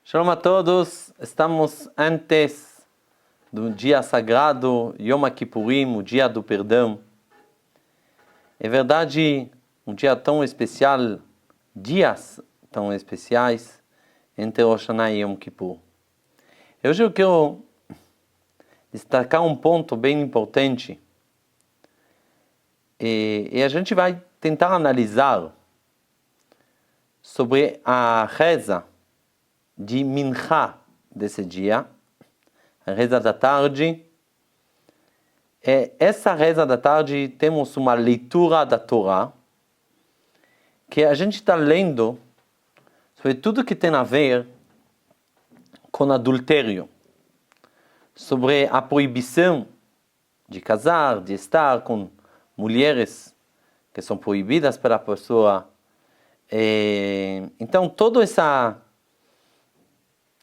Shalom a todos, estamos antes do dia sagrado Yom Kippurim, o dia do perdão. É verdade, um dia tão especial, dias tão especiais entre Rosh Hashanah e Yom Kippur. Hoje eu quero destacar um ponto bem importante e a gente vai tentar analisar sobre a reza de Mincha desse dia, a reza da tarde. Essa reza da tarde temos uma leitura da Torá, que a gente está lendo sobre tudo que tem a ver com adultério, sobre a proibição de casar, de estar com mulheres que são proibidas pela pessoa. Então todo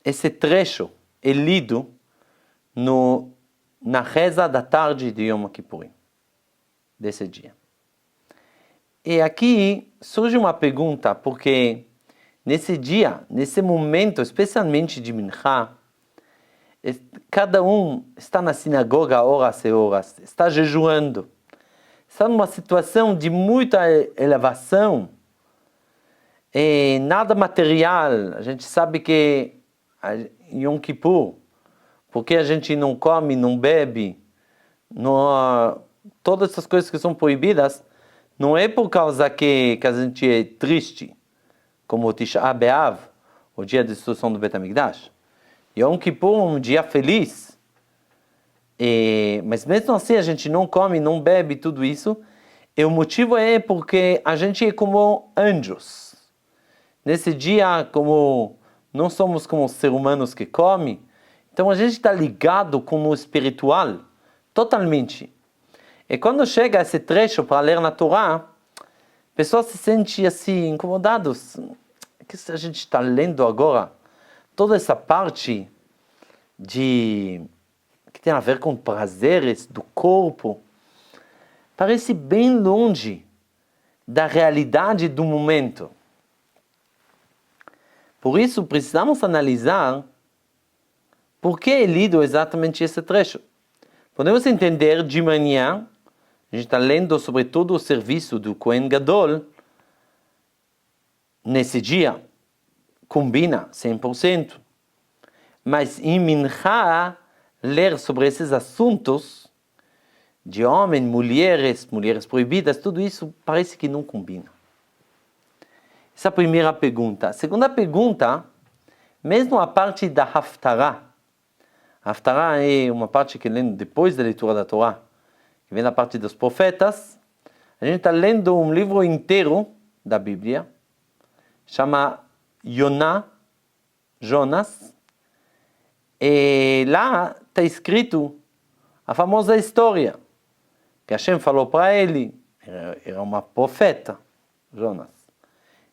esse trecho é lido na reza da tarde de Yom Kippurim, desse dia. E aqui surge uma pergunta, porque nesse dia, nesse momento, especialmente de Mincha, cada um está na sinagoga horas e horas, está jejuando, está numa situação de muita elevação, e nada material. A gente sabe que Yom Kippur, porque a gente não come, não bebe, todas essas coisas que são proibidas, não é por causa que a gente é triste, como o Tisha B'Av, o dia da destruição do Bet HaMikdash. Yom Kippur é um dia feliz, mas mesmo assim a gente não come, não bebe, tudo isso, e o motivo é porque a gente é como anjos. Nesse dia, como não somos como seres humanos que comem, então a gente está ligado com o espiritual, totalmente. E quando chega esse trecho para ler na Torá, a pessoa se sente assim, incomodados. O que a gente está lendo agora? Toda essa parte que tem a ver com prazeres do corpo, parece bem longe da realidade do momento. Por isso, precisamos analisar por que é lido exatamente esse trecho. Podemos entender de manhã, a gente está lendo sobre todo o serviço do Kohen Gadol, nesse dia, combina 100%. Mas em Mincha, ler sobre esses assuntos de homens, mulheres proibidas, tudo isso parece que não combina. Essa é a primeira pergunta. A segunda pergunta, mesmo a parte da Haftarah. A Haftarah é uma parte que lendo depois da leitura da Torá, que vem da parte dos profetas. A gente está lendo um livro inteiro da Bíblia, chama Jonas, e lá está escrito a famosa história, que Hashem falou para ele, era uma profeta, Jonas.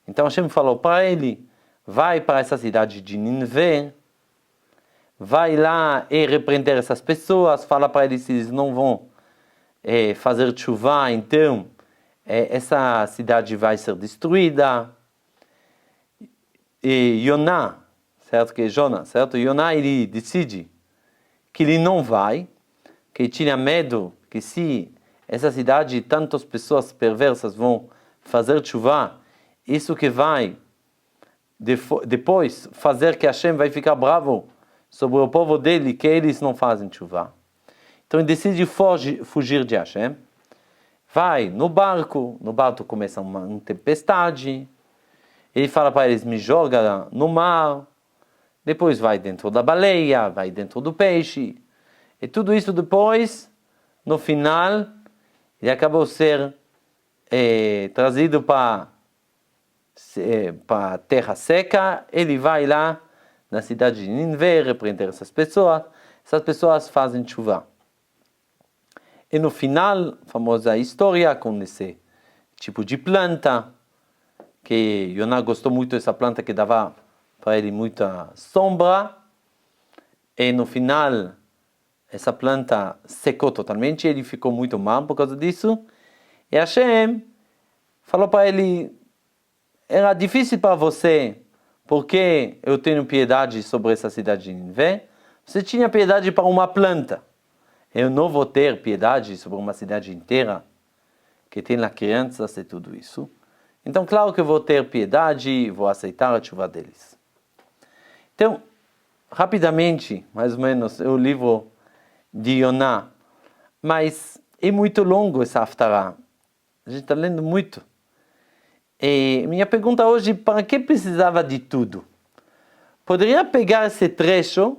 Então Hashem falou para ele, vai para essa cidade de Nínive, vai lá e repreender essas pessoas, fala para eles se eles não vão fazer chuva, então essa cidade vai ser destruída. E Yoná, certo? Que é Jonas, certo? Yoná, ele decide que ele não vai, que tinha medo que se essa cidade, tantas pessoas perversas vão fazer chuva, isso que vai depois fazer que Hashem vai ficar bravo sobre o povo dele, que eles não fazem chuva. Então ele decide fugir de Hashem, vai no barco começa uma tempestade, ele fala para eles, me joga no mar, depois vai dentro da baleia, vai dentro do peixe, e tudo isso depois, no final, ele acabou ser trazido para a terra seca. Ele vai lá na cidade de Nínive repreender essas pessoas fazem chuva. E no final, a famosa história com esse tipo de planta, que Yoná gostou muito dessa planta que dava para ele muita sombra, e no final essa planta secou totalmente, ele ficou muito mal por causa disso, e Hashem falou para ele, era difícil para você por que eu tenho piedade sobre essa cidade de Nínive? Você tinha piedade para uma planta. Eu não vou ter piedade sobre uma cidade inteira que tem lá crianças e tudo isso. Então, claro que eu vou ter piedade e vou aceitar a chuva deles. Então, rapidamente, mais ou menos, é o livro de Yoná. Mas é muito longo essa Haftarah. A gente está lendo muito. E minha pergunta hoje, para que precisava de tudo? Poderia pegar esse trecho,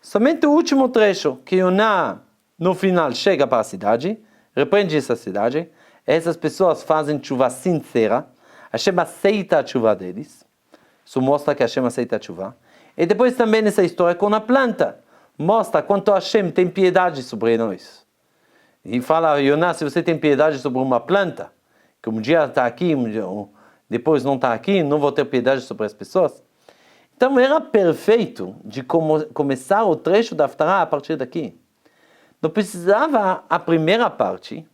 somente o último trecho, que Yoná, no final, chega para a cidade, repreende essa cidade, essas pessoas fazem chuva sincera, Hashem aceita a chuva deles, isso mostra que Hashem aceita a chuva, e depois também nessa história com a planta, mostra quanto Hashem tem piedade sobre nós. E fala, Yoná, se você tem piedade sobre uma planta, que um dia está aqui, depois não está aqui, não vou ter piedade sobre as pessoas. Então era perfeito de começar o trecho da Haftarah a partir daqui. Não precisava a primeira parte,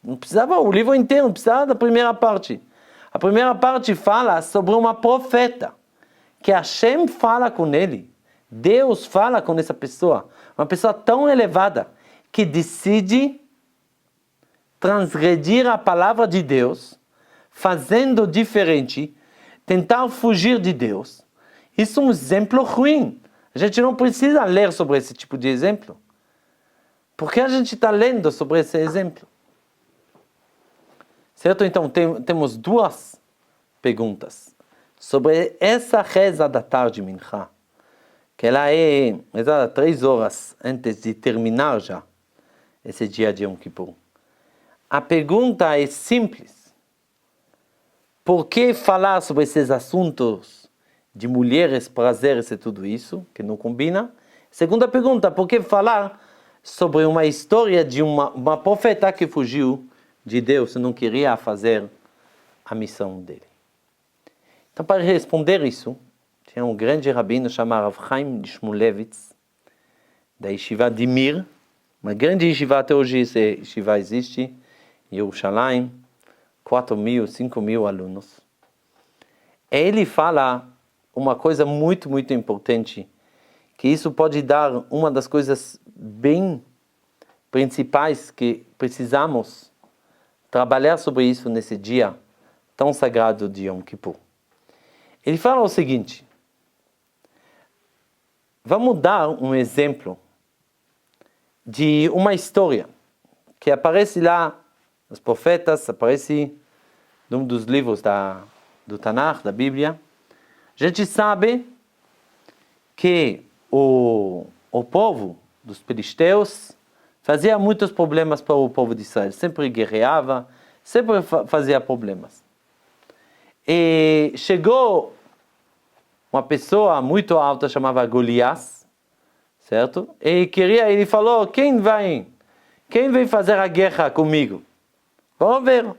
não precisava o livro inteiro, não precisava da primeira parte. A primeira parte fala sobre uma profeta, que Hashem fala com ele, Deus fala com essa pessoa, uma pessoa tão elevada, que decide transgredir a palavra de Deus, fazendo diferente, tentar fugir de Deus. Isso é um exemplo ruim. A gente não precisa ler sobre esse tipo de exemplo. Por que a gente está lendo sobre esse exemplo? Certo? Então, temos duas perguntas sobre essa reza da tarde Mincha, que ela é rezada 3 horas antes de terminar já esse dia de Yom Kippur. A pergunta é simples. Por que falar sobre esses assuntos de mulheres, prazeres e tudo isso, que não combina? Segunda pergunta, por que falar sobre uma história de uma profeta que fugiu de Deus e não queria fazer a missão dele? Então, para responder isso, tinha um grande rabino chamado Rav Chaim de Shmulevitz, da Yeshiva de Mir, uma grande yeshiva, até hoje essa yeshiva existe, em Yerushalayim, 4.000, 5.000 alunos. Ele fala uma coisa muito, muito importante, que isso pode dar uma das coisas bem principais que precisamos trabalhar sobre isso nesse dia tão sagrado de Yom Kippur. Ele fala o seguinte, vamos dar um exemplo de uma história que aparece lá nos profetas, aparece num dos livros do Tanakh, da Bíblia. A gente sabe que o povo dos filisteus fazia muitos problemas para o povo de Israel, sempre guerreava, sempre fazia problemas. E chegou uma pessoa muito alta, chamava Golias, certo? E ele falou, quem vem fazer a guerra comigo? Vamos ver.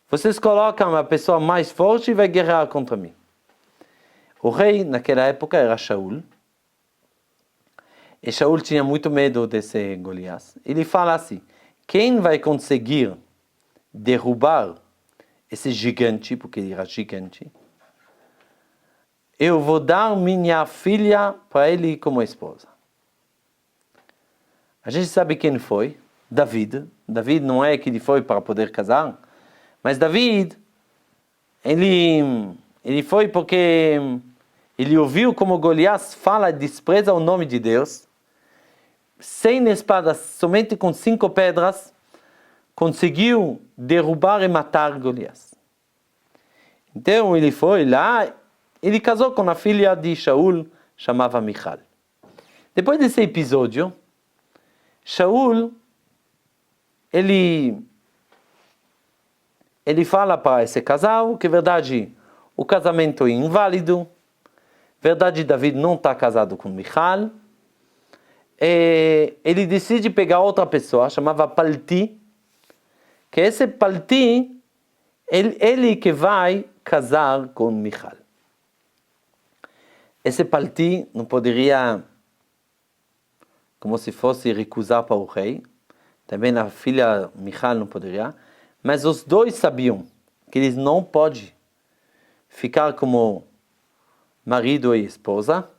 Vocês colocam a pessoa mais forte e vai guerrear contra mim. O rei, naquela época, era Shaul. E Shaul tinha muito medo desse Golias. Ele fala assim, quem vai conseguir derrubar esse gigante, porque ele era gigante, eu vou dar minha filha para ele como esposa. A gente sabe quem foi, David. David não é que ele foi para poder casar, mas David, ele foi porque ele ouviu como Golias fala e despreza o nome de Deus, sem espadas, somente com 5 pedras, conseguiu derrubar e matar Golias. Então ele foi lá, ele casou com a filha de Shaul, chamava Michal. Depois desse episódio, Shaul, ele fala para esse casal que, verdade, o casamento é inválido, verdade, David não está casado com Michal, e ele decide pegar outra pessoa, chamava Palti, que esse Palti, ele que vai casar com Michal. Esse Palti não poderia, como se fosse, recusar para o rei, também a filha Michal não poderia, mas os dois sabiam que eles não podem ficar como marido e esposa.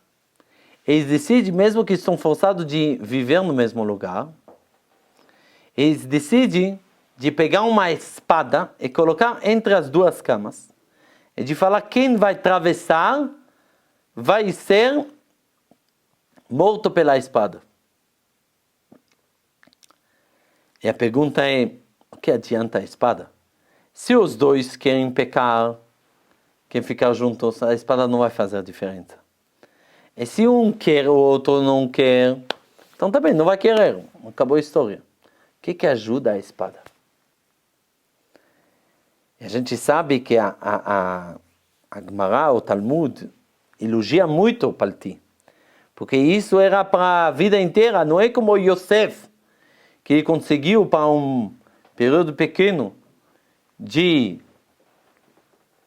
Eles decidem, mesmo que estão forçados de viver no mesmo lugar, eles decidem de pegar uma espada e colocar entre as duas camas. E de falar quem vai atravessar vai ser morto pela espada. E a pergunta é, o que adianta a espada? Se os dois querem pecar, querem ficar juntos, a espada não vai fazer diferença. E se um quer, o outro não quer, então também não vai querer. Acabou a história. O que ajuda a espada? E a gente sabe que a Gemara, o Talmud, elogia muito o Palti. Porque isso era para a vida inteira, não é como Yosef, que ele conseguiu para um período pequeno de,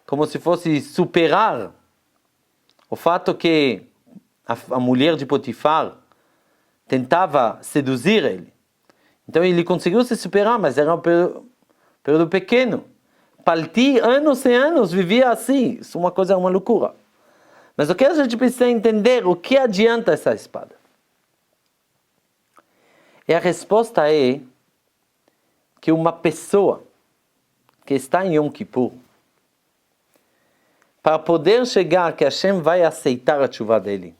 como se fosse superar o fato que a mulher de Potifar tentava seduzir ele. Então ele conseguiu se superar, mas era um período pequeno. Palti, anos e anos, vivia assim. Isso é uma loucura. Mas o que a gente precisa entender, o que adianta essa espada? E a resposta é que uma pessoa que está em Yom Kippur, para poder chegar que Hashem vai aceitar a chuva dele,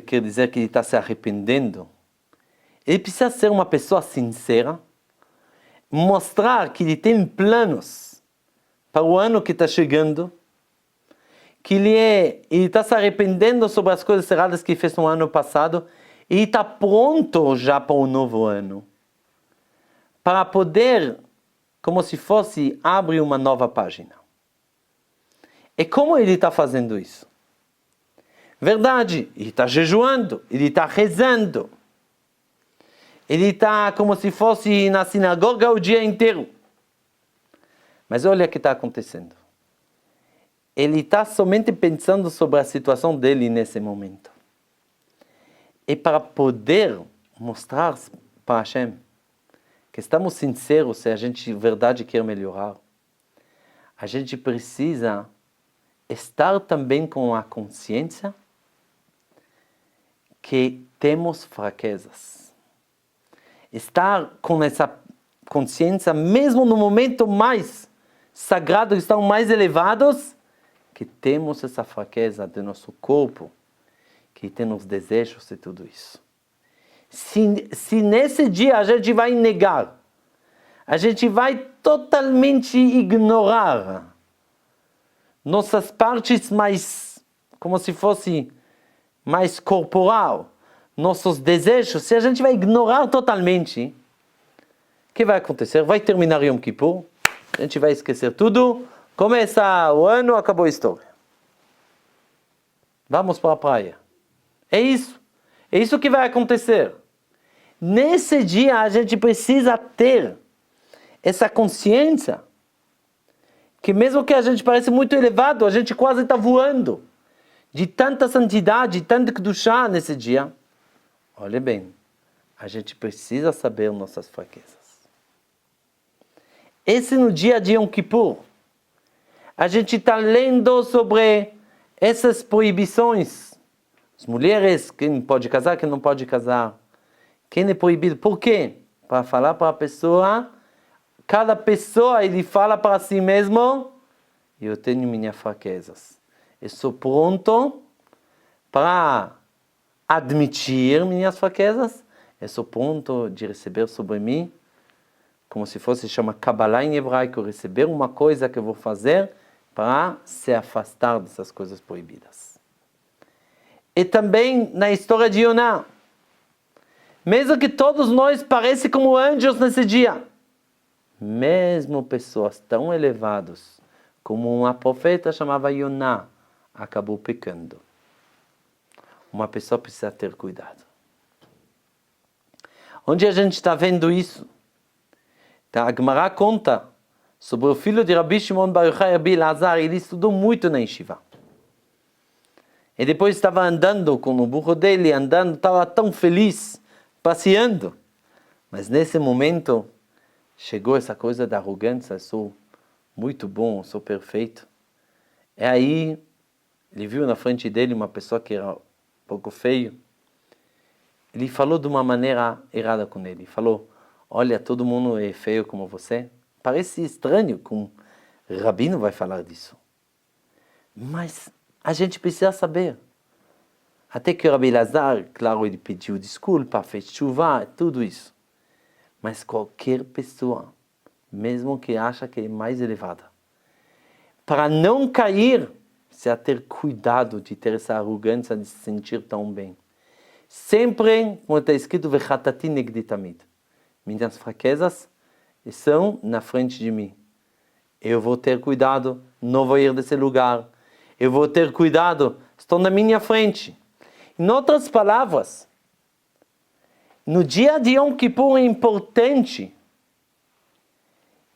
quer dizer que ele está se arrependendo, ele precisa ser uma pessoa sincera, mostrar que ele tem planos para o ano que está chegando, que ele está se arrependendo sobre as coisas erradas que fez no ano passado e está pronto já para o novo ano. Para poder, como se fosse, abrir uma nova página. E como ele está fazendo isso? Verdade, ele está jejuando, ele está rezando. Ele está como se fosse na sinagoga o dia inteiro. Mas olha o que está acontecendo. Ele está somente pensando sobre a situação dele nesse momento. E para poder mostrar para Hashem que estamos sinceros se a gente de verdade quer melhorar, a gente precisa estar também com a consciência que temos fraquezas. Estar com essa consciência, mesmo no momento mais sagrado, estão mais elevados, que temos essa fraqueza do nosso corpo, que tem os desejos e tudo isso. Se nesse dia a gente vai negar, a gente vai totalmente ignorar nossas partes mais, como se fosse mais corporal, nossos desejos, se a gente vai ignorar totalmente, o que vai acontecer? Vai terminar Yom Kippur, a gente vai esquecer tudo, começa o ano, acabou a história. Vamos para a praia. É isso que vai acontecer. Nesse dia a gente precisa ter essa consciência que mesmo que a gente pareça muito elevado, a gente quase está voando de tanta santidade, tanta kedushá nesse dia. Olha bem, a gente precisa saber nossas fraquezas. Esse no dia de Yom Kippur, a gente está lendo sobre essas proibições. As mulheres, quem pode casar, quem não pode casar. Quem é proibido. Por quê? Para falar para a pessoa, cada pessoa ele fala para si mesmo, eu tenho minhas fraquezas. Eu sou pronto para admitir minhas fraquezas. Eu sou pronto de receber sobre mim, como se fosse, chama Kabbalah em hebraico, receber uma coisa que eu vou fazer para se afastar dessas coisas proibidas. E também na história de Yoná, mesmo que todos nós parecem como anjos nesse dia, mesmo pessoas tão elevadas como uma profeta chamava Yoná, acabou pecando. Uma pessoa precisa ter cuidado. Onde a gente está vendo isso? A Gemara conta sobre o filho de Rabi Shimon Bar Yochai, Rabi Elazar. Ele estudou muito na Yeshiva. E depois estava andando com o burro dele, estava tão feliz, passeando. Mas nesse momento, chegou essa coisa da arrogância, eu sou muito bom, sou perfeito. E aí, ele viu na frente dele uma pessoa que era um pouco feio. Ele falou de uma maneira errada com ele. Falou, olha, todo mundo é feio como você. Parece estranho que um rabino vai falar disso. Mas a gente precisa saber. Até que o Rabi Elazar, claro, ele pediu desculpa, fez chuva, tudo isso. Mas qualquer pessoa, mesmo que acha que é mais elevada, para não cair, precisa ter cuidado de ter essa arrogância de se sentir tão bem. Sempre, como está escrito, vechatati negdi tamid. Minhas fraquezas estão na frente de mim. Eu vou ter cuidado, não vou ir desse lugar. Eu vou ter cuidado, estão na minha frente. Em outras palavras, no dia de Yom Kippur é importante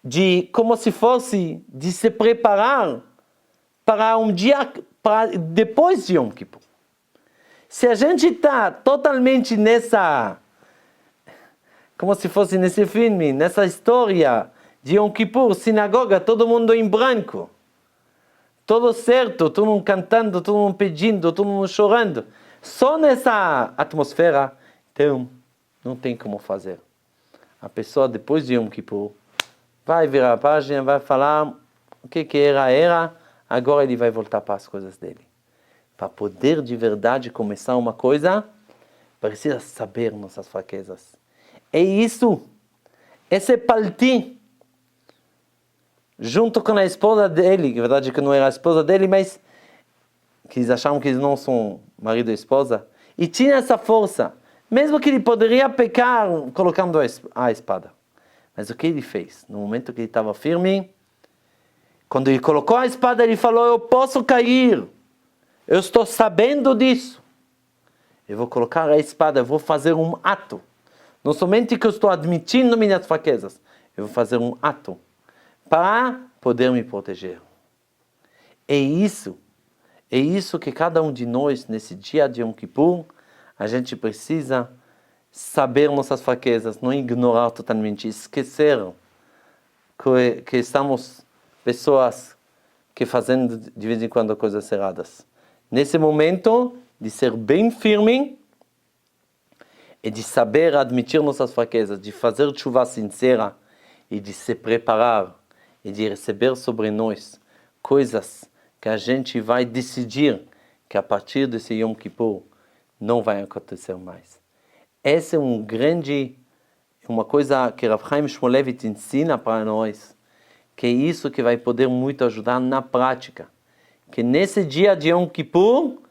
de, como se fosse, de se preparar para um dia depois de Yom Kippur. Se a gente está totalmente nessa, como se fosse nesse filme, nessa história de Yom Kippur, sinagoga, todo mundo em branco, todo certo, todo mundo cantando, todo mundo pedindo, todo mundo chorando, só nessa atmosfera, então não tem como fazer. A pessoa depois de Yom Kippur vai virar a página, vai falar o que era, agora ele vai voltar para as coisas dele. Para poder de verdade começar uma coisa, precisa saber nossas fraquezas. É isso, esse palti, junto com a esposa dele, que na verdade que não era a esposa dele, mas que eles achavam que eles não são marido e esposa, e tinha essa força, mesmo que ele poderia pecar colocando a espada. Mas o que ele fez? No momento que ele estava firme, quando ele colocou a espada, ele falou, eu posso cair, eu estou sabendo disso. Eu vou colocar a espada, eu vou fazer um ato. Não somente que eu estou admitindo minhas fraquezas, eu vou fazer um ato para poder me proteger. É isso que cada um de nós, nesse dia de Yom Kippur, a gente precisa saber nossas fraquezas, não ignorar totalmente, esquecer que estamos pessoas que fazendo de vez em quando coisas erradas. Nesse momento, de ser bem firme e de saber admitir nossas fraquezas, de fazer chuva sincera e de se preparar e de receber sobre nós coisas que a gente vai decidir que a partir desse Yom Kippur não vai acontecer mais. Essa é uma coisa que Rav Chaim Shmulevitch ensina para nós, que é isso que vai poder muito ajudar na prática. Que nesse dia de Yom Kippur,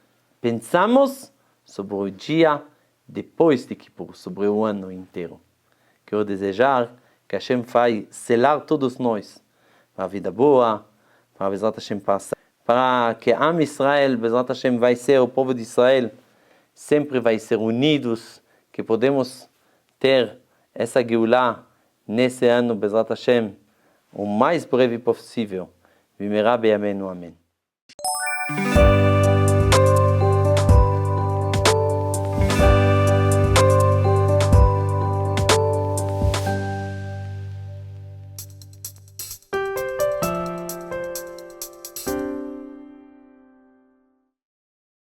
pensamos sobre o dia depois de Kippur, sobre o ano inteiro. Quero desejar que Hashem vai selar todos nós para a vida boa, para a Bezrat Hashem passar, para que Am Israel, Bezrat Hashem, vai ser o povo de Israel, sempre vai ser unidos, que podemos ter essa Geulah nesse ano, Bezrat Hashem, o mais breve possível. Vimera be'amenu, amém.